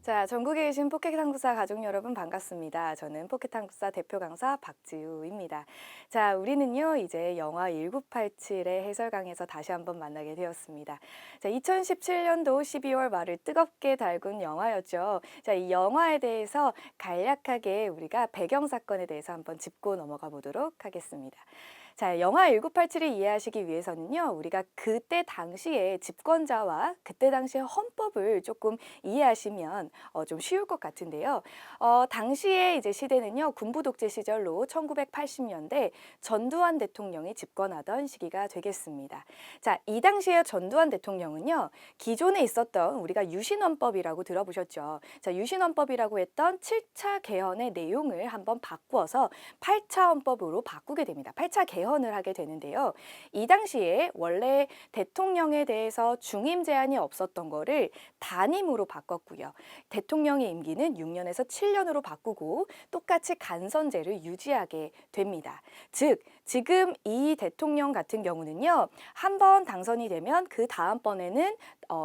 자, 전국에 계신 포켓탐구사 가족 여러분 반갑습니다. 저는 포켓탐구사 대표 강사 박지우입니다. 자, 우리는요, 이제 영화 1987의 해설강에서 다시 한번 만나게 되었습니다. 자, 2017년도 12월 말을 뜨겁게 달군 영화였죠. 자, 이 영화에 대해서 간략하게 우리가 배경사건에 대해서 한번 짚고 넘어가 보도록 하겠습니다. 자, 영화 1987을 이해하시기 위해서는요, 우리가 그때 당시의 집권자와 그때 당시의 헌법을 조금 이해하시면 좀 쉬울 것 같은데요. 당시에 이제 시대는요, 군부 독재 시절로 1980년대 전두환 대통령이 집권하던 시기가 되겠습니다. 자, 이 당시에 전두환 대통령은요, 기존에 있었던 우리가 유신헌법이라고 들어보셨죠. 자, 유신헌법이라고 했던 7차 개헌의 내용을 한번 바꾸어서 8차 헌법으로 바꾸게 됩니다. 8차 개헌을 하게 되는데요. 이 당시에 원래 대통령에 대해서 중임 제한이 없었던 거를 단임으로 바꿨고요. 대통령의 임기는 6년에서 7년으로 바꾸고 똑같이 간선제를 유지하게 됩니다. 즉, 지금 이 대통령 같은 경우는요, 한 번 당선이 되면 그 다음번에는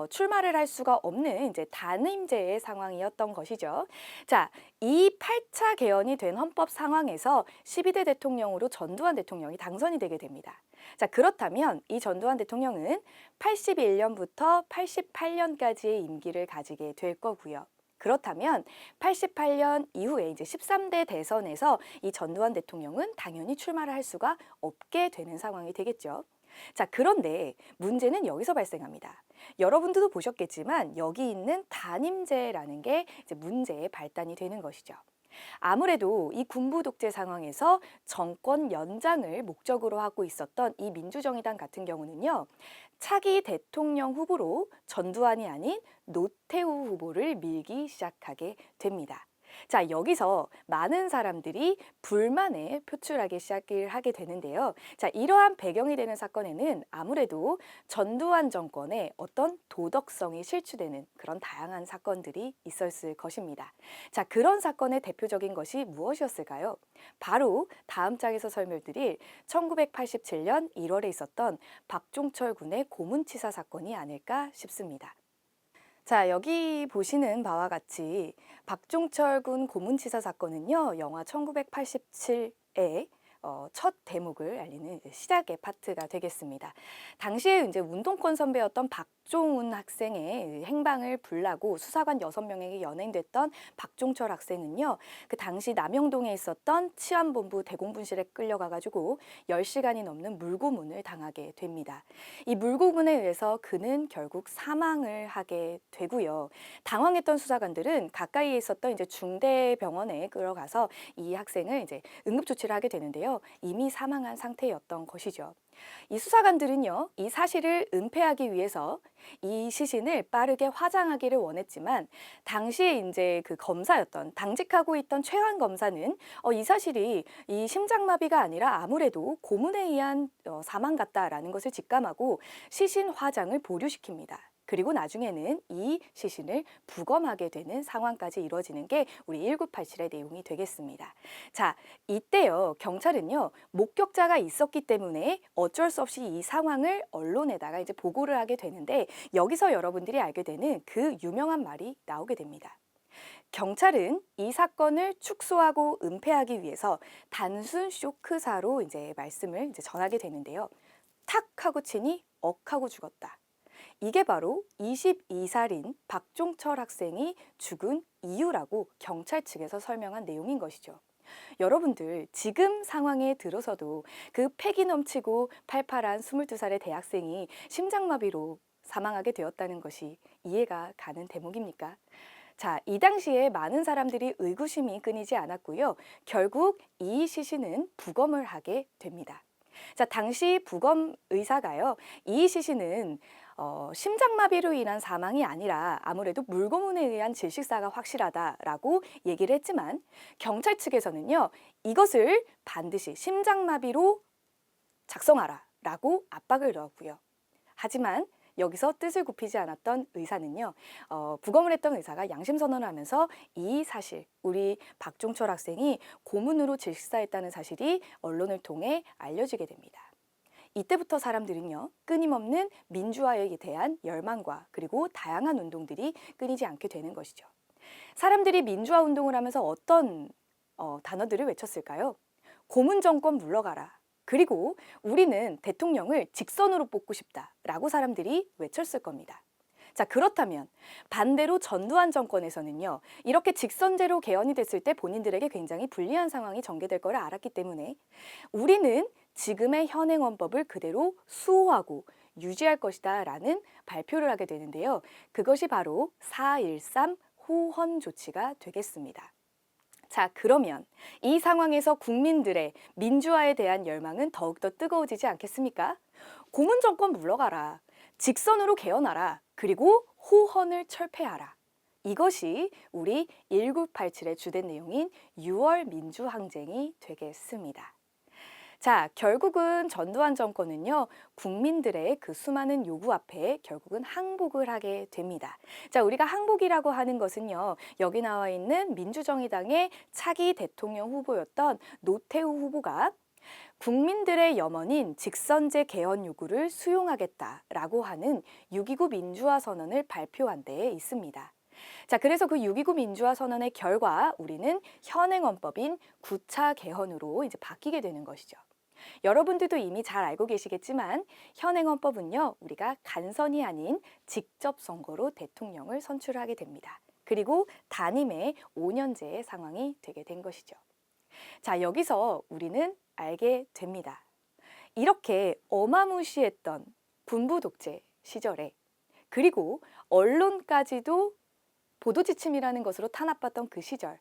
출마를 할 수가 없는 이제 단임제의 상황이었던 것이죠. 자, 이 8차 개헌이 된 헌법 상황에서 12대 대통령으로 전두환 대통령이 당선이 되게 됩니다. 자, 그렇다면 이 전두환 대통령은 81년부터 88년까지의 임기를 가지게 될 거고요. 그렇다면 88년 이후에 이제 13대 대선에서 이 전두환 대통령은 당연히 출마를 할 수가 없게 되는 상황이 되겠죠. 자, 그런데 문제는 여기서 발생합니다. 여러분들도 보셨겠지만 여기 있는 단임제라는 게 이제 문제의 발단이 되는 것이죠. 아무래도 이 군부 독재 상황에서 정권 연장을 목적으로 하고 있었던 이 민주정의당 같은 경우는요, 차기 대통령 후보로 전두환이 아닌 노태우 후보를 밀기 시작하게 됩니다. 자, 여기서 많은 사람들이 불만에 표출하기 시작을 하게 되는데요. 자, 이러한 배경이 되는 사건에는 아무래도 전두환 정권의 어떤 도덕성이 실추되는 그런 다양한 사건들이 있었을 것입니다. 자, 그런 사건의 대표적인 것이 무엇이었을까요? 바로 다음 장에서 설명드릴 1987년 1월에 있었던 박종철 군의 고문치사 사건이 아닐까 싶습니다. 자, 여기 보시는 바와 같이 박종철 군 고문치사 사건은요, 영화 1987의 첫 대목을 알리는 시작의 파트가 되겠습니다. 당시에 이제 운동권 선배였던 박종훈 학생의 행방을 불나고 수사관 6명에게 연행됐던 박종철 학생은요, 그 당시 남영동에 있었던 치안본부 대공분실에 끌려가가지고 10시간이 넘는 물고문을 당하게 됩니다. 이 물고문에 의해서 그는 결국 사망을 하게 되고요. 당황했던 수사관들은 가까이에 있었던 이제 중대병원에 끌어가서 이 학생을 이제 응급조치를 하게 되는데요. 이미 사망한 상태였던 것이죠. 이 수사관들은요, 이 사실을 은폐하기 위해서 이 시신을 빠르게 화장하기를 원했지만, 당시에 이제 그 검사였던, 당직하고 있던 최환 검사는 이 사실이 이 심장마비가 아니라 아무래도 고문에 의한 사망 같다라는 것을 직감하고 시신 화장을 보류시킵니다. 그리고 나중에는 이 시신을 부검하게 되는 상황까지 이루어지는 게 우리 1987의 내용이 되겠습니다. 자, 이때요, 경찰은요, 목격자가 있었기 때문에 어쩔 수 없이 이 상황을 언론에다가 이제 보고를 하게 되는데, 여기서 여러분들이 알게 되는 그 유명한 말이 나오게 됩니다. 경찰은 이 사건을 축소하고 은폐하기 위해서 단순 쇼크사로 이제 말씀을 이제 전하게 되는데요. 탁 하고 치니 억 하고 죽었다. 이게 바로 22살인 박종철 학생이 죽은 이유라고 경찰 측에서 설명한 내용인 것이죠. 여러분들, 지금 상황에 들어서도 그 패기 넘치고 팔팔한 22살의 대학생이 심장마비로 사망하게 되었다는 것이 이해가 가는 대목입니까? 자, 이 당시에 많은 사람들이 의구심이 끊이지 않았고요. 결국 이 시신은 부검을 하게 됩니다. 자, 당시 부검 의사가요, 이 시신은 심장마비로 인한 사망이 아니라 아무래도 물고문에 의한 질식사가 확실하다라고 얘기를 했지만, 경찰 측에서는요, 이것을 반드시 심장마비로 작성하라라고 압박을 넣었고요. 하지만 여기서 뜻을 굽히지 않았던 의사는요, 부검을 했던 의사가 양심 선언을 하면서 이 사실, 우리 박종철 학생이 고문으로 질식사했다는 사실이 언론을 통해 알려지게 됩니다. 이때부터 사람들은요, 끊임없는 민주화에 대한 열망과 그리고 다양한 운동들이 끊이지 않게 되는 것이죠. 사람들이 민주화 운동을 하면서 어떤 단어들을 외쳤을까요? 고문 정권 물러가라. 그리고 우리는 대통령을 직선으로 뽑고 싶다라고 사람들이 외쳤을 겁니다. 자, 그렇다면 반대로 전두환 정권에서는요, 이렇게 직선제로 개헌이 됐을 때 본인들에게 굉장히 불리한 상황이 전개될 거를 알았기 때문에 우리는 지금의 현행 헌법을 그대로 수호하고 유지할 것이다 라는 발표를 하게 되는데요. 그것이 바로 4.13 호헌 조치가 되겠습니다. 자, 그러면 이 상황에서 국민들의 민주화에 대한 열망은 더욱더 뜨거워지지 않겠습니까? 고문 정권 물러가라. 직선으로 개헌하라. 그리고 호헌을 철폐하라. 이것이 우리 1987의 주된 내용인 6월 민주항쟁이 되겠습니다. 자, 결국은 전두환 정권은요, 국민들의 그 수많은 요구 앞에 결국은 항복을 하게 됩니다. 자, 우리가 항복이라고 하는 것은요, 여기 나와 있는 민주정의당의 차기 대통령 후보였던 노태우 후보가 국민들의 염원인 직선제 개헌 요구를 수용하겠다라고 하는 6.29 민주화 선언을 발표한 데에 있습니다. 자, 그래서 그 6.29 민주화 선언의 결과 우리는 현행 헌법인 9차 개헌으로 이제 바뀌게 되는 것이죠. 여러분들도 이미 잘 알고 계시겠지만 현행 헌법은요, 우리가 간선이 아닌 직접 선거로 대통령을 선출하게 됩니다. 그리고 단임의 5년제의 상황이 되게 된 것이죠. 자, 여기서 우리는 알게 됩니다. 이렇게 어마무시했던 군부 독재 시절에, 그리고 언론까지도 보도지침이라는 것으로 탄압받던 그 시절,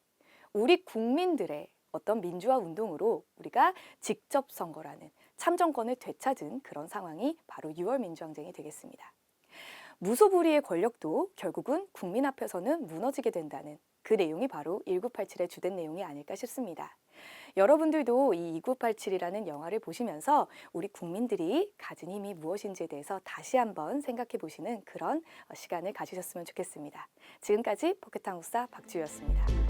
우리 국민들의 어떤 민주화 운동으로 우리가 직접 선거라는 참정권을 되찾은 그런 상황이 바로 6월 민주항쟁이 되겠습니다. 무소불위의 권력도 결국은 국민 앞에서는 무너지게 된다는 그 내용이 바로 1987의 주된 내용이 아닐까 싶습니다. 여러분들도 이 2987이라는 영화를 보시면서 우리 국민들이 가진 힘이 무엇인지에 대해서 다시 한번 생각해 보시는 그런 시간을 가지셨으면 좋겠습니다. 지금까지 포켓 한국사 박지우였습니다.